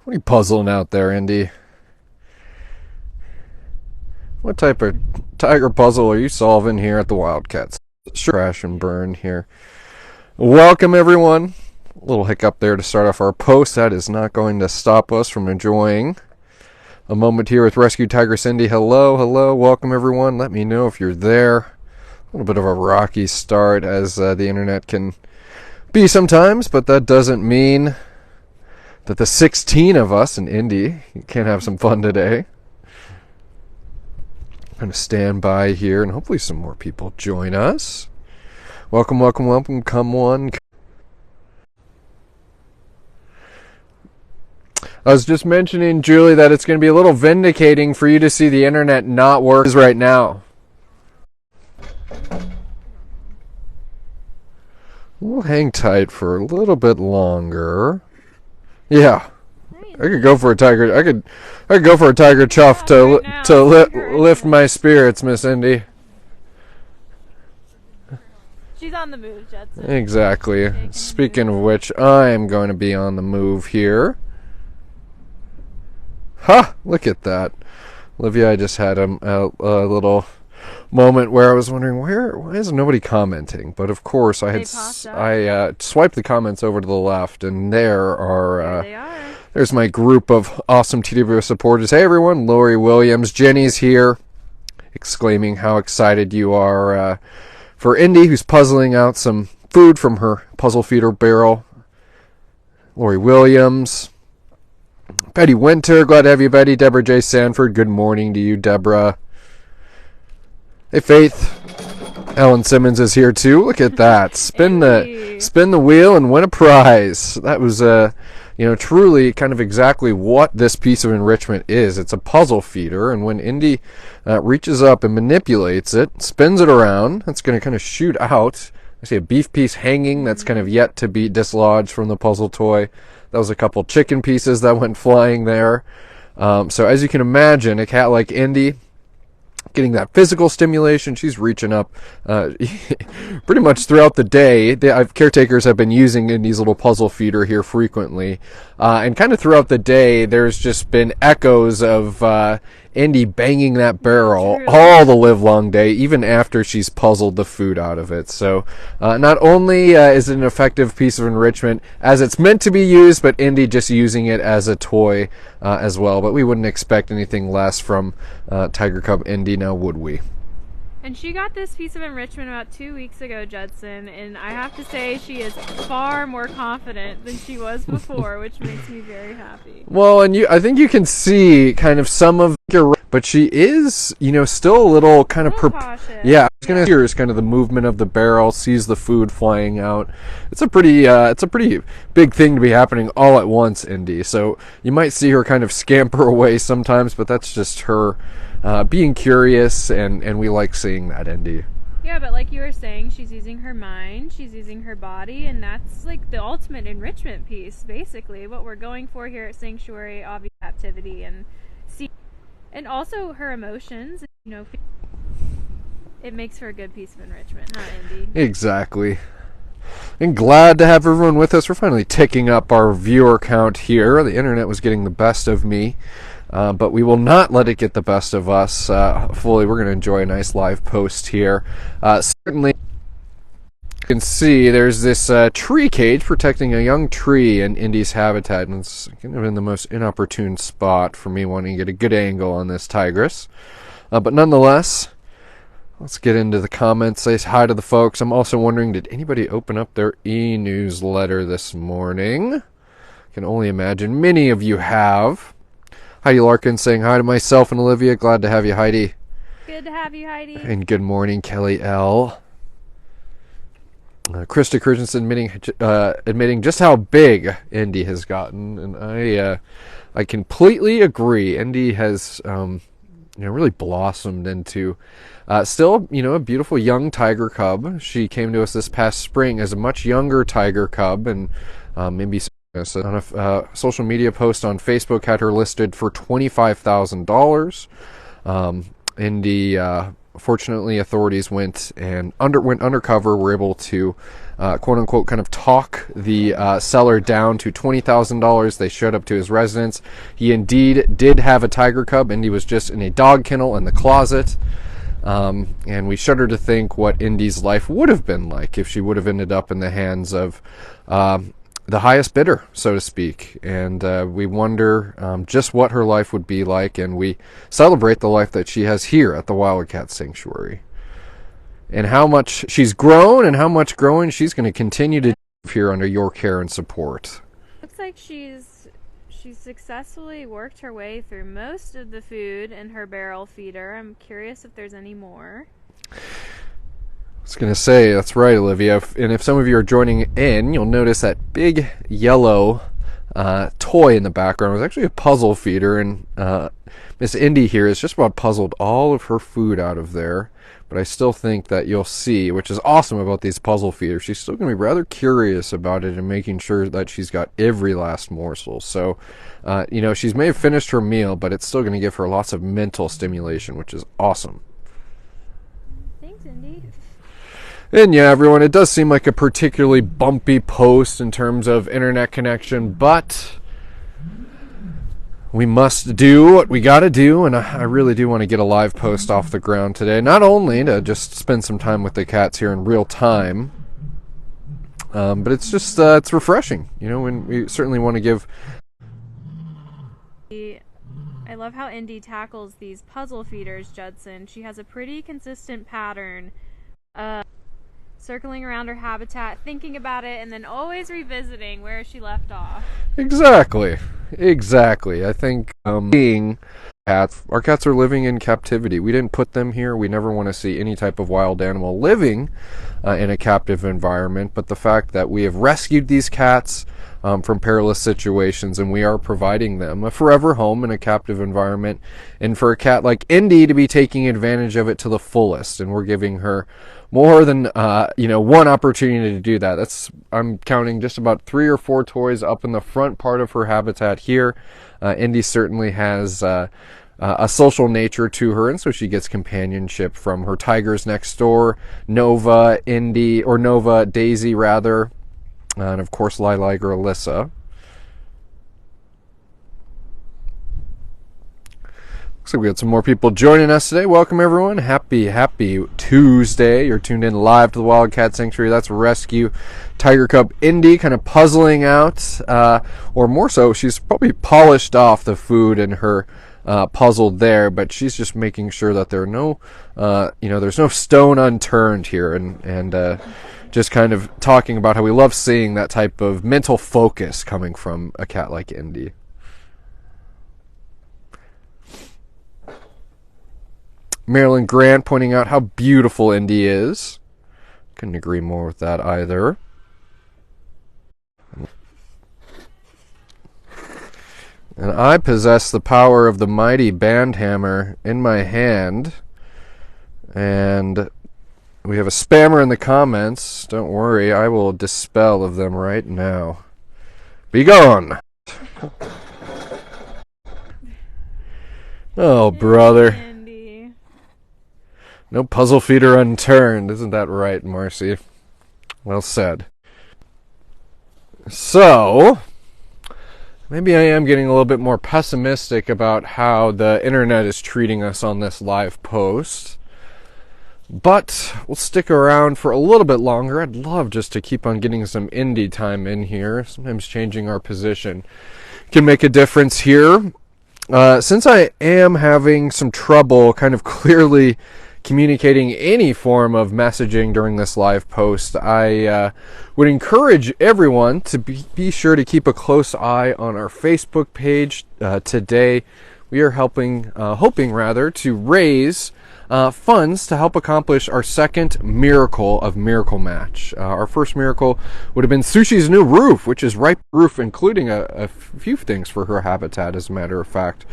What are you puzzling out there, Indy? What type of tiger puzzle are you solving here at the Wildcats? Crash and burn here. Welcome, everyone. A little hiccup there to start off our post. That is not going to stop us from enjoying a moment here with Rescue Tigress Indy. Hello. Welcome, everyone. Let me know if you're there. A little bit of a rocky start, as the internet can be sometimes, but that doesn't mean that the 16 of us in Indy can't have some fun today. I'm going to stand by here, and hopefully some more people join us. Welcome. Come on. I was just mentioning, Julie, that it's going to be a little vindicating for you to see the internet not work right now. We'll hang tight for a little bit longer. Yeah, I could go for a tiger. I could go for a tiger chuff to lift my spirits, Miss Indy. She's on the move, Judson. Exactly. Speaking of which, I'm going to be on the move here. Ha! Look at that. Olivia, I just had a little moment where I was wondering, why is nobody commenting? But of course, I swiped the comments over to the left, and there they are. There's my group of awesome TWS supporters. Hey everyone, Lori Williams, Jenny's here, exclaiming how excited you are for Indy, who's puzzling out some food from her puzzle feeder barrel. Lori Williams. Betty Winter, glad to have you, Betty. Deborah J. Sanford, good morning to you, Deborah. Hey, Faith. Ellen Simmons is here too. Look at that. Spin the wheel and win a prize. That was truly kind of exactly what this piece of enrichment is. It's a puzzle feeder, and when Indy reaches up and manipulates it, spins it around, it's going to kind of shoot out. I see a beef piece hanging that's kind of yet to be dislodged from the puzzle toy. That was a couple chicken pieces that went flying there. So as you can imagine, a cat like Indy, getting that physical stimulation, she's reaching up pretty much throughout the day. Caretakers have been using Indy's little puzzle feeder here frequently. And kind of throughout the day, there's just been echoes of Indy banging that barrel all the livelong day, even after she's puzzled the food out of it. So not only is it an effective piece of enrichment as it's meant to be used, but Indy just using it as a toy as well. But we wouldn't expect anything less from Tiger Cub Indy, now would we? And she got this piece of enrichment about 2 weeks ago, Judson, and I have to say she is far more confident than she was before, which makes me very happy. Well, and I think you can see kind of some of your, but she is, still a little kind of cautious. Yeah, I was gonna hear is kind of the movement of the barrel, sees the food flying out. It's a pretty big thing to be happening all at once, Indy. So you might see her kind of scamper away sometimes, but that's just her being curious, and we like seeing that, Indy. Yeah, but like you were saying, she's using her mind, she's using her body, and that's like the ultimate enrichment piece, basically. What we're going for here at Sanctuary, obvious captivity, and also her emotions, it makes for a good piece of enrichment, huh, Indy? Exactly. And glad to have everyone with us. We're finally ticking up our viewer count here. The internet was getting the best of me. But we will not let it get the best of us fully. We're going to enjoy a nice live post here. Certainly, you can see there's this tree cage protecting a young tree in Indy's habitat, and it's kind of in the most inopportune spot for me wanting to get a good angle on this tigress. But nonetheless, let's get into the comments. Say hi to the folks. I'm also wondering, did anybody open up their e-newsletter this morning? I can only imagine many of you have. Heidi Larkin saying hi to myself and Olivia. Glad to have you, Heidi. Good to have you, Heidi. And good morning, Kelly L. Krista Christensen admitting just how big Indy has gotten, and I completely agree. Indy has really blossomed into still a beautiful young tiger cub. She came to us this past spring as a much younger tiger cub, and maybe on a social media post on Facebook had her listed for $25,000. Indy Fortunately, authorities went undercover, were able to quote unquote kind of talk the seller down to $20,000. They showed up to his residence. He indeed did have a tiger cub, and he was just in a dog kennel in the closet. And we shudder to think what Indy's life would have been like if she would have ended up in the hands of the highest bidder, so to speak. And we wonder just what her life would be like, and we celebrate the life that she has here at the Wildcat Sanctuary. And how much she's grown and how much growing she's going to continue to do here under your care and support. Looks like she's successfully worked her way through most of the food in her barrel feeder. I'm curious if there's any more. I was going to say, that's right, Olivia. And if some of you are joining in, you'll notice that big yellow toy in the background was actually a puzzle feeder. And Miss Indy here has just about puzzled all of her food out of there. But I still think that you'll see, which is awesome about these puzzle feeders, she's still going to be rather curious about it and making sure that she's got every last morsel. So, she may have finished her meal, but it's still going to give her lots of mental stimulation, which is awesome. Thanks, Indy. And yeah, everyone, it does seem like a particularly bumpy post in terms of internet connection, but we must do what we got to do, and I really do want to get a live post off the ground today, not only to just spend some time with the cats here in real time, but it's just it's refreshing, and we certainly want to give. I love how Indy tackles these puzzle feeders, Judson. She has a pretty consistent pattern of circling around her habitat, thinking about it, and then always revisiting where she left off. Exactly. I think being cats, our cats are living in captivity. We didn't put them here. We never want to see any type of wild animal living in a captive environment. But the fact that we have rescued these cats from perilous situations, and we are providing them a forever home in a captive environment, and for a cat like Indy to be taking advantage of it to the fullest, and we're giving her more than one opportunity to do that. I'm counting just about 3 or 4 toys up in the front part of her habitat here. Indy certainly has a social nature to her, and so she gets companionship from her tigers next door, Nova, Daisy rather, and of course Lilac or Alyssa. Looks like we got some more people joining us today. Welcome, everyone. Happy Tuesday. You're tuned in live to the Wildcat Sanctuary. That's Rescue Tiger Cub Indy, kind of puzzling out, or more so, she's probably polished off the food in her puzzle there, but she's just making sure that there are no, there's no stone unturned here, and just kind of talking about how we love seeing that type of mental focus coming from a cat like Indy. Marilyn Grant pointing out how beautiful Indy is. Couldn't agree more with that either. And I possess the power of the mighty band hammer in my hand. And we have a spammer in the comments. Don't worry, I will dispel of them right now. Be gone! Oh, brother. No puzzle feeder unturned. Isn't that right, Marcy? Well said. So, maybe I am getting a little bit more pessimistic about how the internet is treating us on this live post. But we'll stick around for a little bit longer. I'd love just to keep on getting some Indy time in here. Sometimes changing our position can make a difference here. Since I am having some trouble kind of clearly communicating any form of messaging during this live post, I would encourage everyone to be sure to keep a close eye on our Facebook page. Today we are hoping to raise funds to help accomplish our second miracle of Miracle Match. Our first miracle would have been Sushi's new roof, which is right roof, including a few things for her habitat, as a matter of fact.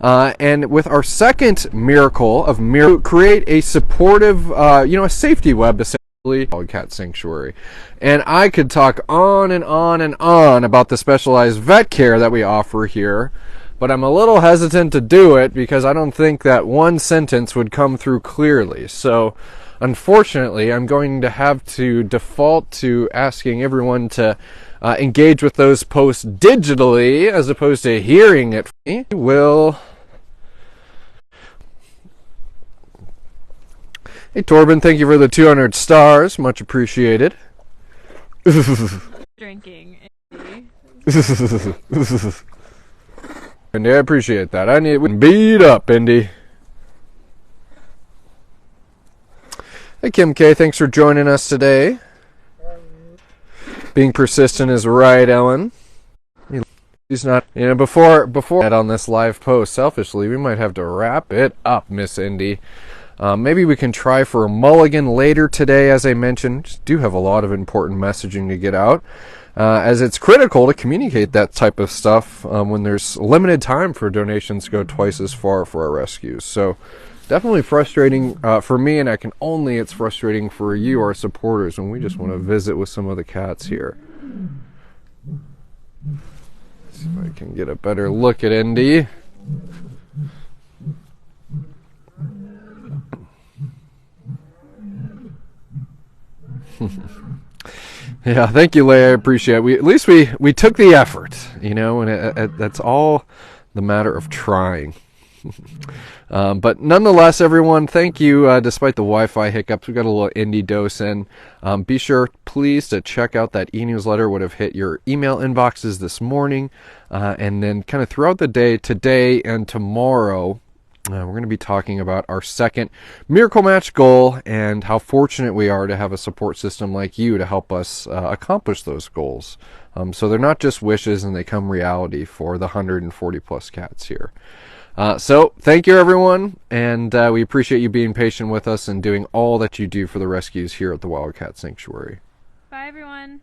And with our second miracle of create a supportive, a safety web, essentially, Wildcat Sanctuary. And I could talk on and on and on about the specialized vet care that we offer here. but I'm a little hesitant to do it because I don't think that one sentence would come through clearly. So unfortunately, I'm going to have to default to asking everyone to engage with those posts digitally as opposed to hearing it. Hey Torben, thank you for the 200 stars. Much appreciated. Drinking. Indy, I appreciate that. I need beat up, Indy. Hey Kim K, thanks for joining us today. Being persistent is right, Ellen. He's not, before on this live post, selfishly, we might have to wrap it up, Miss Indy. Maybe we can try for a mulligan later today, as I mentioned. Just do have a lot of important messaging to get out, as it's critical to communicate that type of stuff when there's limited time for donations to go twice as far for our rescues. So definitely frustrating for me, and it's frustrating for you, our supporters, when we just want to visit with some of the cats here. Let's see if I can get a better look at Indy. Yeah, thank you, Leigh. I appreciate it. At least we took the effort, and that's all the matter of trying. But nonetheless, everyone, thank you. Despite the Wi-Fi hiccups, we got a little Indy dose in. Be sure, please, to check out that e-newsletter. Would have hit your email inboxes this morning, and then kind of throughout the day, today and tomorrow. We're going to be talking about our second Miracle Match goal and how fortunate we are to have a support system like you to help us accomplish those goals. So they're not just wishes, and they come reality for the 140 plus cats here. So thank you, everyone, and we appreciate you being patient with us and doing all that you do for the rescues here at the Wildcat Sanctuary. Bye, everyone.